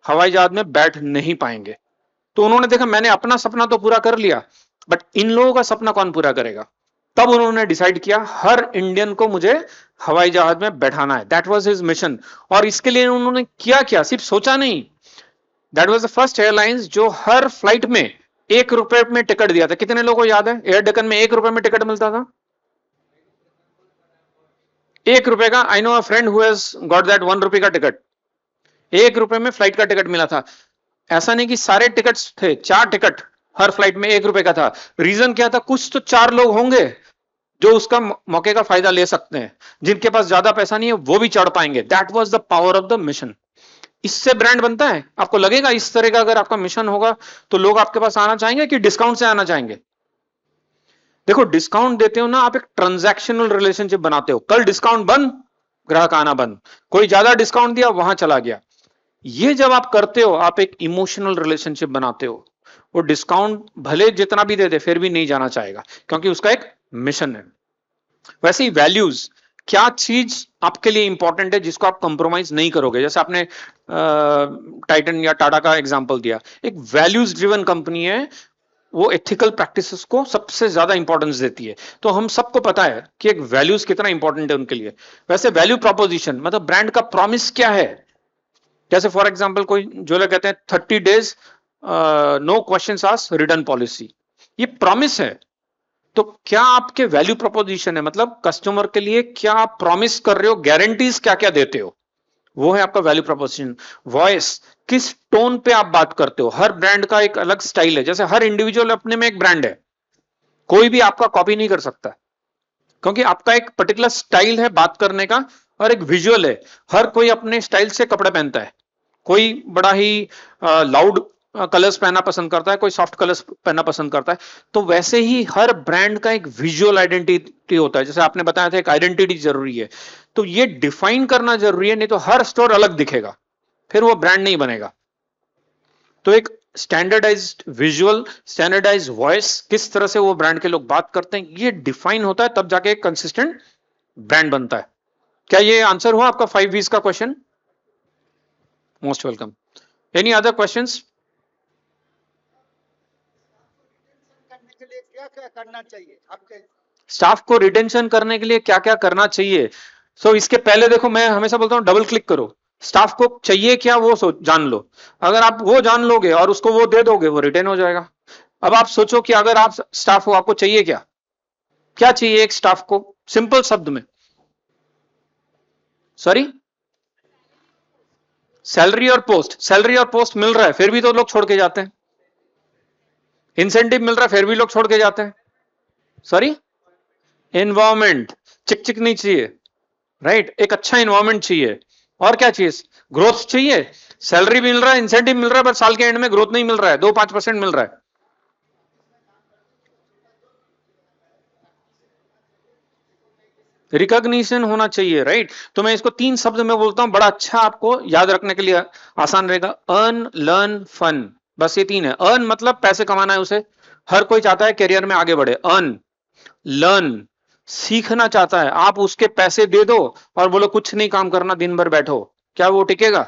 हवाई जहाज में बैठ नहीं पाएंगे। तो उन्होंने देखा मैंने अपना सपना तो पूरा कर लिया, बट इन लोगों का सपना कौन पूरा करेगा। तब उन्होंने डिसाइड किया हर इंडियन को मुझे हवाई जहाज में बैठाना है। That was his mission. और इसके लिए उन्होंने किया क्या, सिर्फ सोचा नहीं, that was the first airlines जो हर फ्लाइट में 1 रुपए में टिकट दिया था। कितने लोगों को याद है एयर डेक्कन में 1 रुपए में टिकट मिलता था? 1 रुपए का। I know a friend who has got that 1 रुपए का टिकट। 1 रुपए में फ्लाइट का टिकट मिला था। ऐसा नहीं कि सारे टिकट्स थे, 4 टिकट हर फ्लाइट में 1 रुपए का था। रीजन क्या था, कुछ तो 4 लोग होंगे जो उसका मौके का फायदा ले सकते हैं, जिनके पास ज्यादा पैसा नहीं है वो भी चढ़ पाएंगे। That was the power of the mission. इससे ब्रांड बनता है। आपको लगेगा इस तरह का अगर आपका मिशन होगा तो लोग आपके पास आना चाहेंगे कि डिस्काउंट से आना चाहेंगे? देखो डिस्काउंट देते हो ना आप, एक ट्रांजैक्शनल रिलेशनशिप बनाते हो। कल डिस्काउंट बंद, ग्राहक आना बंद, कोई ज्यादा डिस्काउंट दिया वहां चला गया। ये जब आप करते हो आप एक इमोशनल रिलेशनशिप बनाते हो। वो डिस्काउंट भले जितना भी दे दे फिर भी नहीं जाना चाहेगा, क्योंकि उसका एक मिशन है। वैसे ही वैल्यूज, क्या चीज आपके लिए इंपॉर्टेंट है जिसको आप कंप्रोमाइज नहीं करोगे। जैसे आपने टाइटन या टाटा का एग्जांपल दिया, एक वैल्यूज ड्रिवन कंपनी है, वो एथिकल प्रैक्टिसेस को सबसे ज्यादा इंपॉर्टेंस देती है। तो हम सबको पता है कि एक वैल्यूज कितना इंपॉर्टेंट है उनके लिए। वैसे वैल्यू प्रोपोजिशन मतलब ब्रांड का प्रॉमिस क्या है। जैसे फॉर एग्जांपल कोई जो लोग कहते हैं 30 days no question asked return policy, ये प्रॉमिस है। तो क्या आपके वैल्यू प्रोपोजिशन है, मतलब कस्टमर के लिए क्या आप प्रॉमिस कर रहे हो, गारंटीज क्या क्या देते हो, वो है आपका वैल्यू प्रोपोजिशन। वॉइस, किस टोन पे आप बात करते हो। हर ब्रांड का एक अलग स्टाइल है, जैसे हर इंडिविजुअल अपने में एक ब्रांड है, कोई भी आपका कॉपी नहीं कर सकता, क्योंकि आपका एक पर्टिकुलर स्टाइल है बात करने का और एक विजुअल है। हर कोई अपने स्टाइल से कपड़े पहनता है, कोई बड़ा ही लाउड कलर्स पहनना पसंद करता है, कोई सॉफ्ट कलर्स पहनना पसंद करता है। तो वैसे ही हर ब्रांड का एक विजुअल आइडेंटिटी होता है। जैसे आपने बताया था एक आइडेंटिटी जरूरी है, तो ये डिफाइन करना जरूरी है, नहीं तो हर स्टोर अलग दिखेगा, फिर वो ब्रांड नहीं बनेगा। तो एक स्टैंडर्डाइज्ड विजुअल, स्टैंडर्डाइज्ड वॉइस, किस तरह से वो ब्रांड के लोग बात करते हैं, ये डिफाइन होता है, तब जाके एक कंसिस्टेंट ब्रांड बनता है। क्या ये आंसर हुआ आपका 5 V's का question? Most welcome. Any other questions? करने के लिए क्या क्या करना चाहिए आपके? स्टाफ को रिटेंशन करने के लिए क्या क्या करना चाहिए। इसके पहले देखो मैं हमेशा बोलता हूं डबल क्लिक करो, स्टाफ को चाहिए क्या वो जान लो। अगर आप वो जान लोगे और उसको वो दे दोगे, वो रिटेन हो जाएगा। अब आप सोचो कि अगर आप स्टाफ हो, आपको चाहिए क्या, क्या चाहिए एक स्टाफ को सिंपल शब्द में? सॉरी, सैलरी और पोस्ट। सैलरी और पोस्ट मिल रहा है फिर भी तो लोग छोड़ के जाते हैं। इंसेंटिव मिल रहा है फिर भी लोग छोड़ के जाते हैं। सॉरी, एनवायरमेंट, चिक चिक नहीं चाहिए, राइट, एक अच्छा एनवायरमेंट चाहिए। और क्या चाहिए? ग्रोथ चाहिए। सैलरी मिल रहा है, इंसेंटिव मिल रहा है, पर साल के एंड में ग्रोथ नहीं मिल रहा है, 2-5% मिल रहा है। रिकॉग्निशन होना चाहिए, राइट। तो मैं इसको 3 शब्द में बोलता हूं, बड़ा अच्छा आपको याद रखने के लिए आसान रहेगा। अर्न, लर्न, फन, बस ये 3 है। अर्न मतलब पैसे कमाना है उसे, हर कोई चाहता है करियर में आगे बढ़े। अर्न, लर्न, सीखना चाहता है, आप उसके पैसे दे दो और बोलो कुछ नहीं काम करना, दिन भर बैठो, क्या वो टिकेगा?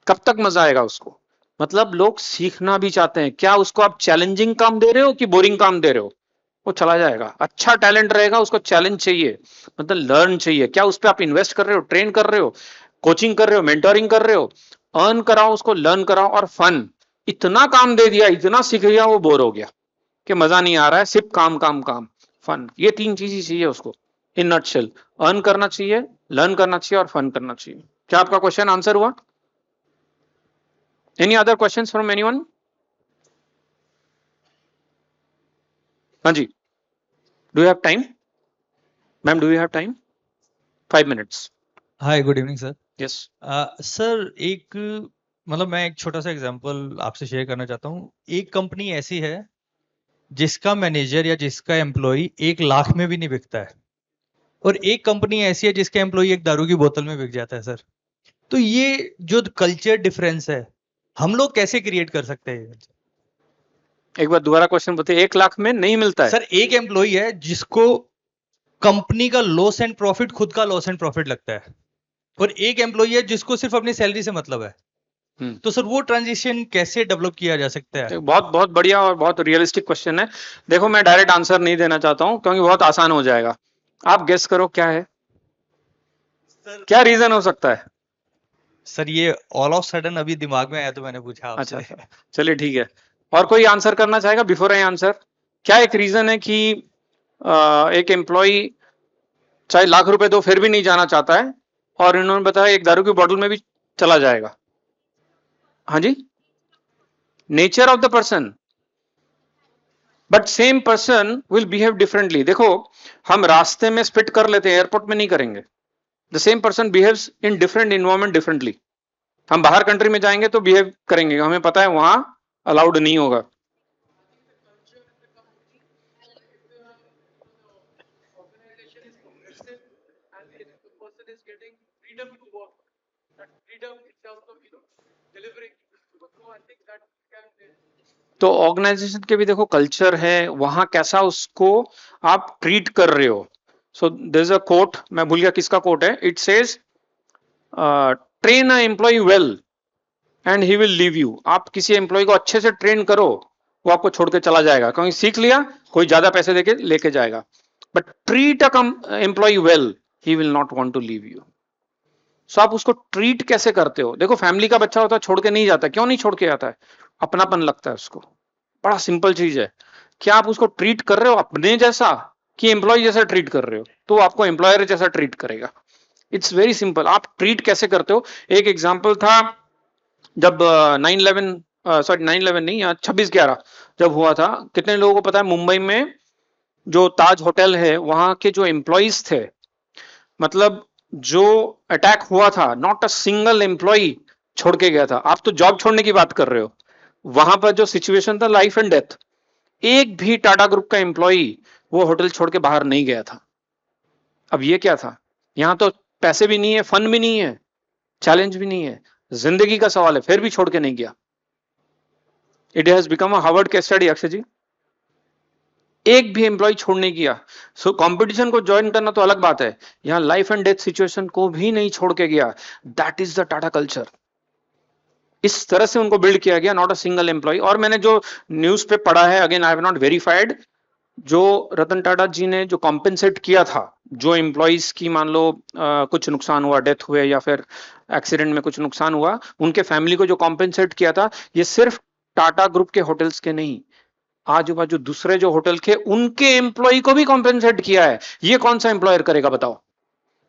कब तक मजा आएगा उसको? मतलब लोग सीखना भी चाहते हैं। क्या उसको आप चैलेंजिंग काम दे रहे हो कि बोरिंग काम दे रहे हो? वो चला जाएगा। अच्छा टैलेंट रहेगा, उसको चैलेंज चाहिए, मतलब लर्न चाहिए। क्या उस पर आप इन्वेस्ट कर रहे हो, ट्रेन कर रहे हो, कोचिंग कर रहे हो, मेंटोरिंग कर रहे हो? अर्न कराओ उसको, लर्न कराओ और फन। इतना काम दे दिया, इतना सीख गया, वो बोर हो गया कि मजा नहीं आ रहा है, सिर्फ काम काम काम। फन, ये 3 चीज ही चाहिए उसको इन नटशेल। अर्न करना चाहिए, लर्न करना चाहिए और फन करना चाहिए। क्या आपका क्वेश्चन आंसर हुआ? Any other questions from anyone? हाँ जी, do you have time ma'am, do you have time? 5 minutes. Hi good evening sir. Yes. Sir एक मतलब मैं एक छोटा सा एग्जांपल आपसे शेयर करना चाहता हूँ। एक कंपनी ऐसी है जिसका मैनेजर या जिसका एम्प्लॉय 1 लाख में भी नहीं बिकता है, और एक कंपनी ऐसी है जिसका एम्प्लॉय एक दारू की बोतल में बिक जाता है सर। तो ये जो कल्चर डिफरेंस है, हम लोग कैसे क्रिएट कर सकते हैं? एक बार दोबारा क्वेश्चन बताइए। 1 लाख में नहीं मिलता है सर एक एम्प्लॉय है जिसको कंपनी का लॉस एंड प्रॉफिट खुद का लॉस एंड प्रॉफिट लगता है, और एक एम्प्लॉय है जिसको सिर्फ अपनी सैलरी से मतलब है। तो सर वो ट्रांजिशन कैसे डेवलप किया जा सकता है? बहुत बहुत बढ़िया और बहुत रियलिस्टिक क्वेश्चन है। देखो, मैं डायरेक्ट आंसर नहीं देना चाहता हूं क्योंकि बहुत आसान हो जाएगा। आप गेस करो क्या है, क्या रीजन हो सकता है? सर ये ऑल ऑफ सडन अभी दिमाग में आया तो मैंने पूछा आपसे। अच्छा, चलिए ठीक है। और कोई आंसर करना चाहेगा बिफोर आई आंसर? क्या एक रीजन है कि एक एम्प्लॉय चाहे लाख रुपए दो फिर भी नहीं जाना चाहता है, और इन्होंने बताया एक दारू की बोतल में भी चला जाएगा? हाँ जी, nature of the person, but same person will behave differently. देखो, हम रास्ते में स्पिट कर लेते हैं, एयरपोर्ट में नहीं करेंगे। The same person behaves in different environment differently. हम बाहर कंट्री में जाएंगे तो बिहेव करेंगे, हमें पता है वहां अलाउड नहीं होगा। तो ऑर्गेनाइजेशन के भी देखो कल्चर है, वहां कैसा उसको आप ट्रीट कर रहे हो। So there is a quote, मैं भूल गया किसका कोट है। It says train a employee well and he will leave you. आप किसी एम्प्लॉय को अच्छे से ट्रेन करो, वो आपको छोड़ के चला जाएगा, क्योंकि सीख लिया, कोई ज्यादा पैसे देके लेके जाएगा। But treat a employee well, he will not want to leave you. So आप उसको ट्रीट कैसे करते हो? देखो, फैमिली का बच्चा होता है, छोड़ के नहीं जाता। क्यों नहीं छोड़ के आता है? अपनापन लगता है उसको। बड़ा सिंपल चीज है। क्या आप उसको ट्रीट कर रहे हो अपने जैसा कि एम्प्लॉय जैसा ट्रीट कर रहे हो? तो आपको एम्प्लॉयर जैसा ट्रीट करेगा। It's very simple. आप ट्रीट कैसे करते हो? एक एग्जांपल था, जब 9/11 सॉरी 9/11 नहीं, 26/11 जब हुआ था, कितने लोगों को पता है मुंबई में जो ताज होटल है वहां के जो एम्प्लॉइज थे, मतलब जो अटैक हुआ था, नॉट अ सिंगल एम्प्लॉय छोड़ के गया था। आप तो जॉब छोड़ने की बात कर रहे हो, वहां पर जो सिचुएशन था लाइफ एंड डेथ, एक भी टाटा ग्रुप का एम्प्लॉय वो होटल छोड़ के बाहर नहीं गया था। अब ये क्या था? यहां तो पैसे भी नहीं है, फन भी नहीं है, चैलेंज भी नहीं है, जिंदगी का सवाल है, फिर भी छोड़ के नहीं गया। It has become a Harvard case study. Akshay ji, एक भी एम्प्लॉय छोड़ नहीं किया। सो कंपटीशन को ज्वाइन करना तो अलग बात है, यहां लाइफ एंड डेथ सिचुएशन को भी नहीं छोड़ के गया। That is the Tata culture. इस तरह से उनको बिल्ड किया गया, नॉट अ सिंगल एम्प्लॉय। और मैंने जो न्यूज पे पढ़ा है, again I have not verified, जो रतन टाटा जी ने जो कॉम्पेंसेट किया था जो एम्प्लॉइज की, मान लो कुछ नुकसान हुआ, डेथ हुए या फिर एक्सीडेंट में कुछ नुकसान हुआ, उनके फैमिली को जो कॉम्पेंसेट किया था, ये सिर्फ टाटा ग्रुप के होटल्स के नहीं, आजू बाजू दूसरे जो होटल के उनके एम्प्लॉय को भी कॉम्पेंसेट किया है। ये कौन सा एम्प्लॉयर करेगा बताओ?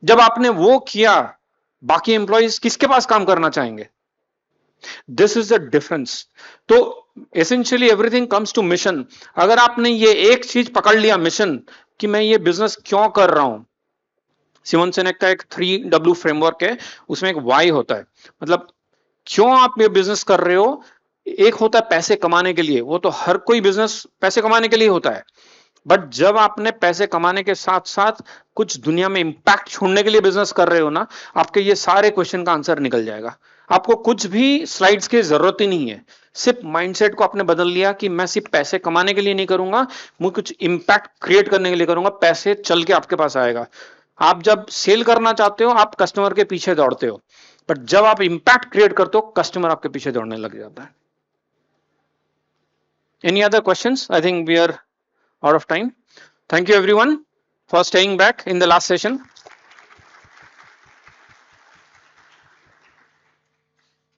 जब आपने वो किया, बाकी एम्प्लॉइज किसके पास काम करना चाहेंगे? This is the difference. तो essentially everything comes to mission. अगर आपने ये एक चीज पकड़ लिया, मिशन, कि मैं ये बिजनेस क्यों कर रहा हूं। सिमोन सिनेक का एक 3W फ्रेमवर्क है, उसमें एक वाई होता है, मतलब क्यों आप ये बिजनेस कर रहे हो। एक होता है पैसे कमाने के लिए, वो तो हर कोई बिजनेस पैसे कमाने के लिए होता है। बट जब आपने पैसे कमाने के साथ साथ कुछ दुनिया में इंपैक्ट छोड़ने के लिए बिजनेस कर रहे हो ना, आपके ये सारे क्वेश्चन का आंसर निकल जाएगा। आपको कुछ भी स्लाइड्स की जरूरत ही नहीं है, सिर्फ माइंडसेट को आपने बदल लिया कि मैं सिर्फ पैसे कमाने के लिए नहीं करूंगा, मैं कुछ इंपैक्ट क्रिएट करने के लिए करूंगा। पैसे चल के आपके पास आएगा। आप जब सेल करना चाहते हो, आप कस्टमर के पीछे दौड़ते हो, बट जब आप इंपैक्ट क्रिएट करते हो, कस्टमर आपके पीछे दौड़ने लग जाता है। Any other questions? I think we are out of time. Thank you everyone for staying back in the last session.